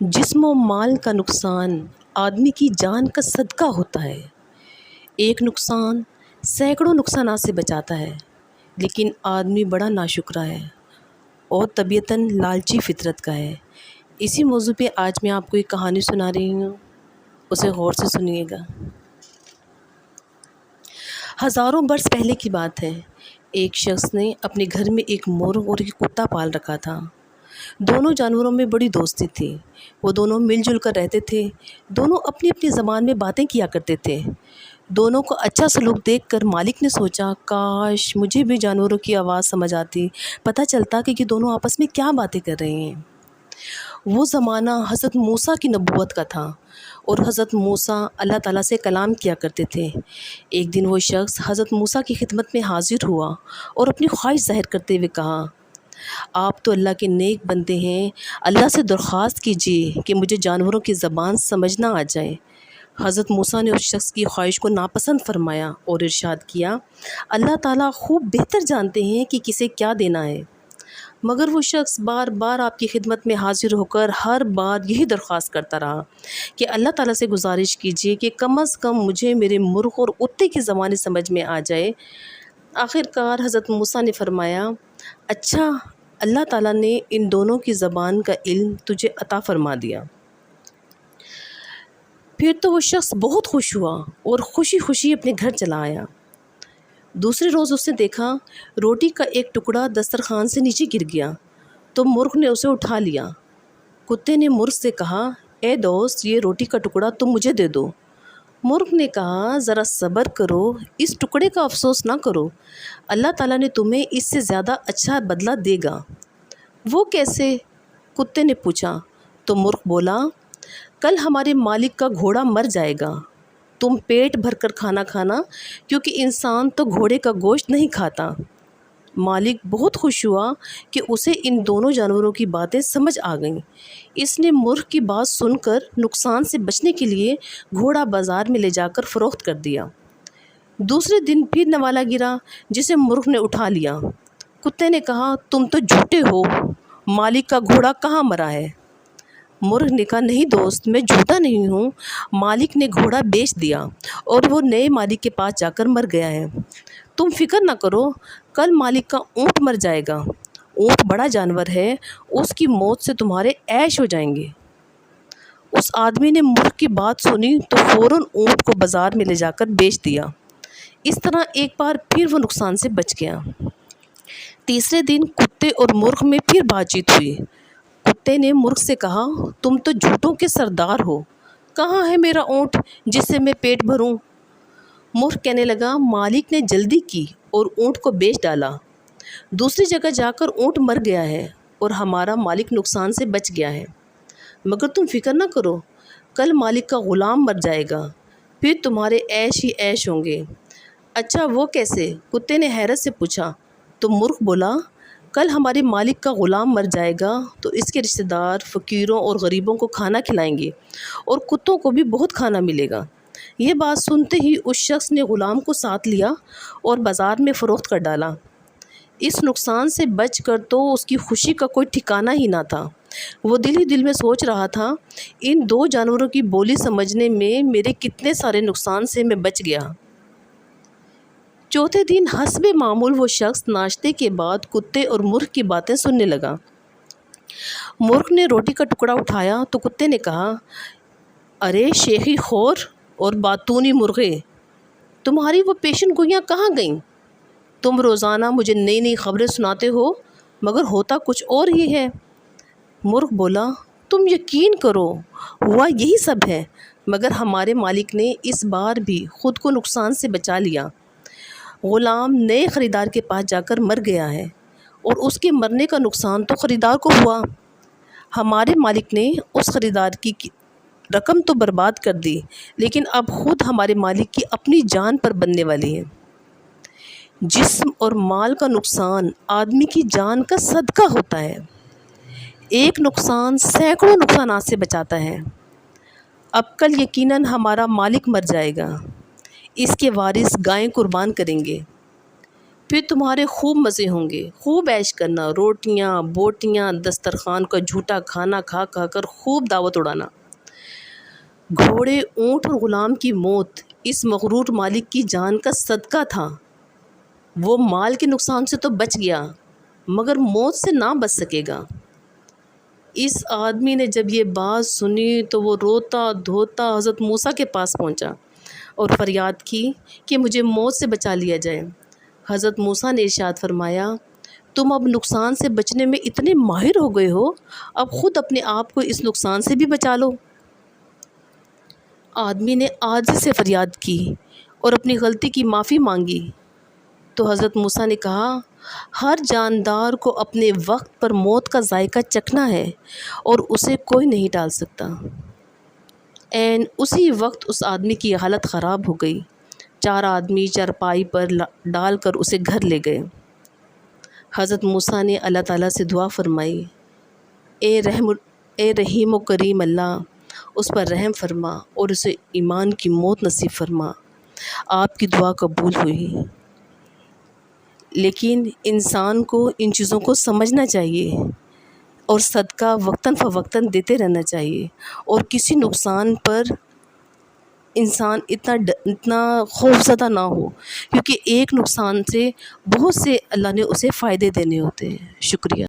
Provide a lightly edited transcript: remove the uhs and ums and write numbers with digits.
جسم و مال کا نقصان آدمی کی جان کا صدقہ ہوتا ہے۔ ایک نقصان سینکڑوں نقصانات سے بچاتا ہے، لیکن آدمی بڑا ناشکرا ہے اور طبیعتاً لالچی فطرت کا ہے۔ اسی موضوع پہ آج میں آپ کو ایک کہانی سنا رہی ہوں، اسے غور سے سنیے گا۔ ہزاروں برس پہلے کی بات ہے، ایک شخص نے اپنے گھر میں ایک مرغ اور ایک کتا پال رکھا تھا۔ دونوں جانوروں میں بڑی دوستی تھی، وہ دونوں مل جل کر رہتے تھے، دونوں اپنی اپنی زبان میں باتیں کیا کرتے تھے۔ دونوں کو اچھا سلوک دیکھ کر مالک نے سوچا، کاش مجھے بھی جانوروں کی آواز سمجھ آتی، پتہ چلتا کہ یہ دونوں آپس میں کیا باتیں کر رہے ہیں۔ وہ زمانہ حضرت موسیٰ کی نبوت کا تھا اور حضرت موسیٰ اللہ تعالیٰ سے کلام کیا کرتے تھے۔ ایک دن وہ شخص حضرت موسیٰ کی خدمت میں حاضر ہوا اور اپنی خواہش ظاہر کرتے ہوئے کہا، آپ تو اللہ کے نیک بندے ہیں، اللہ سے درخواست کیجیے کہ مجھے جانوروں کی زبان سمجھنا آ جائے۔ حضرت موسیٰ نے اس شخص کی خواہش کو ناپسند فرمایا اور ارشاد کیا، اللہ تعالیٰ خوب بہتر جانتے ہیں کہ کسے کیا دینا ہے۔ مگر وہ شخص بار بار آپ کی خدمت میں حاضر ہو کر ہر بار یہی درخواست کرتا رہا کہ اللہ تعالیٰ سے گزارش کیجیے کہ کم از کم مجھے میرے مرغ اور کتے کی زبانیں سمجھ میں آ جائے۔ آخر کار حضرت موسیٰ نے فرمایا، اچھا، اللہ تعالیٰ نے ان دونوں کی زبان کا علم تجھے عطا فرما دیا۔ پھر تو وہ شخص بہت خوش ہوا اور خوشی خوشی اپنے گھر چلا آیا۔ دوسرے روز اس نے دیکھا روٹی کا ایک ٹکڑا دسترخوان سے نیچے گر گیا تو مرغ نے اسے اٹھا لیا۔ کتے نے مرغ سے کہا، اے دوست، یہ روٹی کا ٹکڑا تم مجھے دے دو۔ مرغ نے کہا، ذرا صبر کرو، اس ٹکڑے کا افسوس نہ کرو، اللہ تعالیٰ نے تمہیں اس سے زیادہ اچھا بدلہ دے گا۔ وہ کیسے؟ کتے نے پوچھا تو مرغ بولا، کل ہمارے مالک کا گھوڑا مر جائے گا، تم پیٹ بھر کر کھانا کھانا، کیونکہ انسان تو گھوڑے کا گوشت نہیں کھاتا۔ مالک بہت خوش ہوا کہ اسے ان دونوں جانوروں کی باتیں سمجھ آ گئیں۔ اس نے مرغ کی بات سن کر نقصان سے بچنے کے لیے گھوڑا بازار میں لے جا کر فروخت کر دیا۔ دوسرے دن پھر نوالا گرا جسے مرغ نے اٹھا لیا۔ کتے نے کہا، تم تو جھوٹے ہو، مالک کا گھوڑا کہاں مرا ہے؟ مرغ نے کہا، نہیں دوست، میں جھوٹا نہیں ہوں، مالک نے گھوڑا بیچ دیا اور وہ نئے مالک کے پاس جا کر مر گیا ہے۔ تم فکر نہ کرو، کل مالک کا اونٹ مر جائے گا۔ اونٹ بڑا جانور ہے، اس کی موت سے تمہارے عیش ہو جائیں گے۔ اس آدمی نے مرغ کی بات سنی تو فوراً اونٹ کو بازار میں لے جا کر بیچ دیا۔ اس طرح ایک بار پھر وہ نقصان سے بچ گیا۔ تیسرے دن کتے اور مرغ میں پھر بات چیت ہوئی۔ کتے نے مرغ سے کہا، تم تو جھوٹوں کے سردار ہو، کہاں ہے میرا اونٹ جس سے میں پیٹ بھروں؟ مرغ کہنے لگا، مالک نے جلدی کی اور اونٹ کو بیچ ڈالا، دوسری جگہ جا کر اونٹ مر گیا ہے اور ہمارا مالک نقصان سے بچ گیا ہے۔ مگر تم فکر نہ کرو، کل مالک کا غلام مر جائے گا، پھر تمہارے عیش ہی عیش ہوں گے۔ اچھا، وہ کیسے؟ کتے نے حیرت سے پوچھا تو مرغ بولا، کل ہمارے مالک کا غلام مر جائے گا تو اس کے رشتہ دار فقیروں اور غریبوں کو کھانا کھلائیں گے اور کتوں کو بھی بہت کھانا ملے گا۔ یہ بات سنتے ہی اس شخص نے غلام کو ساتھ لیا اور بازار میں فروخت کر ڈالا۔ اس نقصان سے بچ کر تو اس کی خوشی کا کوئی ٹھکانہ ہی نہ تھا۔ وہ دل ہی دل میں سوچ رہا تھا، ان دو جانوروں کی بولی سمجھنے میں میرے کتنے سارے نقصان سے میں بچ گیا۔ چوتھے دن حسب معمول وہ شخص ناشتے کے بعد کتے اور مرغ کی باتیں سننے لگا۔ مرغ نے روٹی کا ٹکڑا اٹھایا تو کتے نے کہا، ارے شیخی خور اور باتونی مرغے، تمہاری وہ پیشن گوئیاں کہاں گئیں؟ تم روزانہ مجھے نئی نئی خبریں سناتے ہو مگر ہوتا کچھ اور ہی ہے۔ مرغ بولا، تم یقین کرو، ہوا یہی سب ہے، مگر ہمارے مالک نے اس بار بھی خود کو نقصان سے بچا لیا۔ غلام نئے خریدار کے پاس جا کر مر گیا ہے اور اس کے مرنے کا نقصان تو خریدار کو ہوا۔ ہمارے مالک نے اس خریدار کی رقم تو برباد کر دی، لیکن اب خود ہمارے مالک کی اپنی جان پر بننے والی ہے۔ جسم اور مال کا نقصان آدمی کی جان کا صدقہ ہوتا ہے۔ ایک نقصان سینکڑوں نقصانات سے بچاتا ہے۔ اب کل یقیناً ہمارا مالک مر جائے گا، اس کے وارث گائیں قربان کریں گے۔ پھر تمہارے خوب مزے ہوں گے، خوب عیش کرنا، روٹیاں بوٹیاں دسترخوان کا جھوٹا کھانا کھا کھا کر خوب دعوت اڑانا۔ گھوڑے، اونٹ اور غلام کی موت اس مغرور مالک کی جان کا صدقہ تھا۔ وہ مال کے نقصان سے تو بچ گیا مگر موت سے نہ بچ سکے گا۔ اس آدمی نے جب یہ بات سنی تو وہ روتا دھوتا حضرت موسیٰ کے پاس پہنچا اور فریاد کی کہ مجھے موت سے بچا لیا جائے۔ حضرت موسیٰ نے ارشاد فرمایا، تم اب نقصان سے بچنے میں اتنے ماہر ہو گئے ہو، اب خود اپنے آپ کو اس نقصان سے بھی بچا لو۔ آدمی نے عاجزی سے فریاد کی اور اپنی غلطی کی معافی مانگی تو حضرت موسیٰ نے کہا، ہر جاندار کو اپنے وقت پر موت کا ذائقہ چکھنا ہے اور اسے کوئی نہیں ٹال سکتا۔ عین اسی وقت اس آدمی کی حالت خراب ہو گئی۔ 4 آدمی چارپائی پر ڈال کر اسے گھر لے گئے۔ حضرت موسیٰ نے اللہ تعالیٰ سے دعا فرمائی، اے رحیم و کریم اللہ، اس پر رحم فرما اور اسے ایمان کی موت نصیب فرما۔ آپ کی دعا قبول ہوئی۔ لیکن انسان کو ان چیزوں کو سمجھنا چاہیے اور صدقہ وقتاً فوقتاً دیتے رہنا چاہیے، اور کسی نقصان پر انسان اتنا خوفزدہ نہ ہو، کیونکہ ایک نقصان سے بہت سے اللہ نے اسے فائدے دینے ہوتے ہیں۔ شکریہ۔